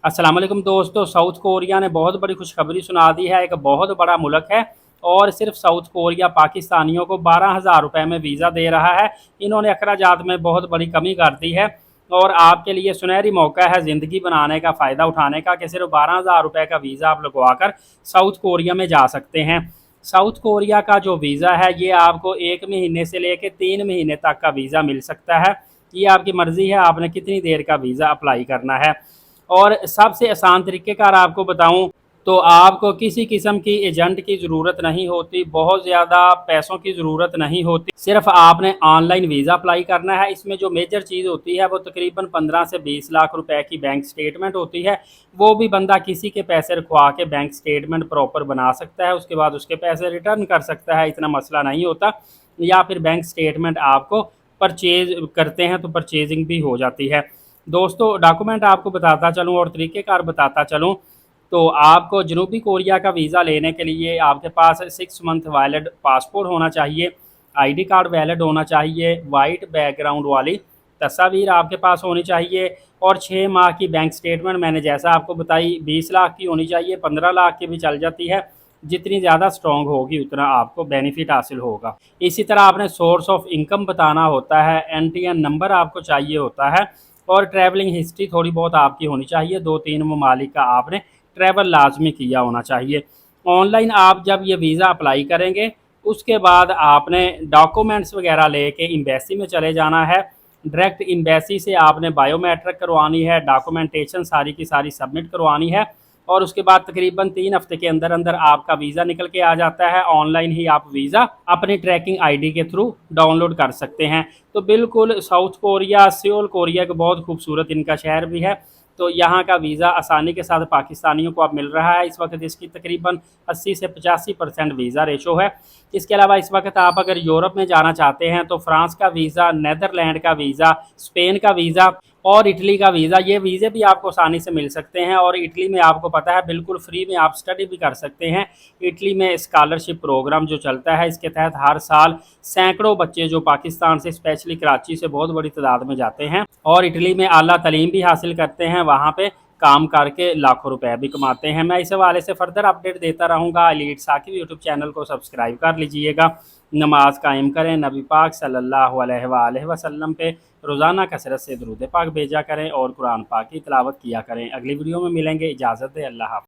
अस्सलाम वालेकुम दोस्तों, साउथ कोरिया ने बहुत बड़ी खुशखबरी सुना दी है। एक बहुत बड़ा मुल्क है और सिर्फ साउथ कोरिया पाकिस्तानियों को 12,000 रुपये में वीज़ा दे रहा है। इन्होंने अखराजात में बहुत बड़ी कमी कर दी है और आपके लिए सुनहरी मौका है ज़िंदगी बनाने का, फ़ायदा उठाने का कि सिर्फ 12,000 रुपये का वीज़ा आप लगवा कर साउथ कोरिया में जा सकते हैं। साउथ कोरिया का जो वीज़ा है ये आपको 1 महीने से लेकर 3 महीने तक का वीज़ा मिल सकता है। ये आपकी मर्ज़ी है आपने कितनी देर का वीज़ा अप्लाई करना है। और सबसे आसान तरीक़ेकार आपको बताऊं तो आपको किसी किस्म की एजेंट की ज़रूरत नहीं होती, बहुत ज़्यादा पैसों की ज़रूरत नहीं होती, सिर्फ आपने ऑनलाइन वीज़ा अप्लाई करना है। इसमें जो मेजर चीज़ होती है वो तकरीबन 15 से 20 लाख रुपए की बैंक स्टेटमेंट होती है। वो भी बंदा किसी के पैसे रखवा के बैंक स्टेटमेंट प्रॉपर बना सकता है, उसके बाद उसके पैसे रिटर्न कर सकता है, इतना मसला नहीं होता। या फिर बैंक स्टेटमेंट आपको परचेज करते हैं तो परचेजिंग भी हो जाती है। दोस्तों डॉक्यूमेंट आपको बताता चलूँ और तरीक़ेकार बताता चलूँ तो आपको जनूबी कोरिया का वीज़ा लेने के लिए आपके पास 6 मंथ वैलिड पासपोर्ट होना चाहिए, आईडी कार्ड वैलिड होना चाहिए, वाइट बैकग्राउंड वाली तस्वीर आपके पास होनी चाहिए और 6 माह की बैंक स्टेटमेंट मैंने जैसा आपको बताई 20 लाख की होनी चाहिए, 15 लाख की भी चल जाती है। जितनी ज़्यादा स्ट्रॉन्ग होगी उतना आपको बेनिफिट हासिल होगा। इसी तरह आपने सोर्स ऑफ इनकम बताना होता है, एनटीएन नंबर आपको चाहिए होता है और ट्रैवलिंग हिस्ट्री थोड़ी बहुत आपकी होनी चाहिए। 2-3 ममालिक का आपने ट्रैवल लाजमी किया होना चाहिए। ऑनलाइन आप जब ये वीज़ा अप्लाई करेंगे उसके बाद आपने डॉक्यूमेंट्स वगैरह लेके एम्बेसी में चले जाना है। डायरेक्ट एम्बेसी से आपने बायोमेट्रिक करवानी है, डॉक्यूमेंटेशन सारी की सारी सबमिट करवानी है और उसके बाद तकरीबन 3 हफ्ते के अंदर अंदर आपका वीज़ा निकल के आ जाता है। ऑनलाइन ही आप वीज़ा अपनी ट्रैकिंग आईडी के थ्रू डाउनलोड कर सकते हैं। तो बिल्कुल साउथ कोरिया, सियोल कोरिया एक बहुत खूबसूरत इनका शहर भी है। तो यहाँ का वीज़ा आसानी के साथ पाकिस्तानियों को अब मिल रहा है। इस वक्त इसकी तकरीबन 80 से 85% वीज़ा रेशो है। इसके अलावा इस वक्त आप अगर यूरोप में जाना चाहते हैं तो फ्रांस का वीज़ा, नेदरलैंड का वीज़ा, स्पेन का वीज़ा और इटली का वीज़ा, ये वीज़े भी आपको आसानी से मिल सकते हैं। और इटली में आपको पता है बिल्कुल फ्री में आप स्टडी भी कर सकते हैं। इटली में स्कॉलरशिप प्रोग्राम जो चलता है इसके तहत हर साल सैकड़ों बच्चे जो पाकिस्तान से स्पेशली कराची से बहुत बड़ी तादाद में जाते हैं और इटली में आला तालीम भी हासिल करते हैं, वहाँ पे काम करके लाखों रुपए भी कमाते हैं। मैं इस हवाले से फर्दर अपडेट देता रहूँगा। एलीट साकिब यूट्यूब चैनल को सब्सक्राइब कर लीजिएगा। नमाज कायम करें, नबी पाक सल्लल्लाहु अलैहि वसल्लम पे रोज़ाना कसरत से दुरूद पाक भेजा करें और कुरान पाक की तिलावत किया करें। अगली वीडियो में मिलेंगे, इजाज़त है, अल्लाह हाफ़िज़।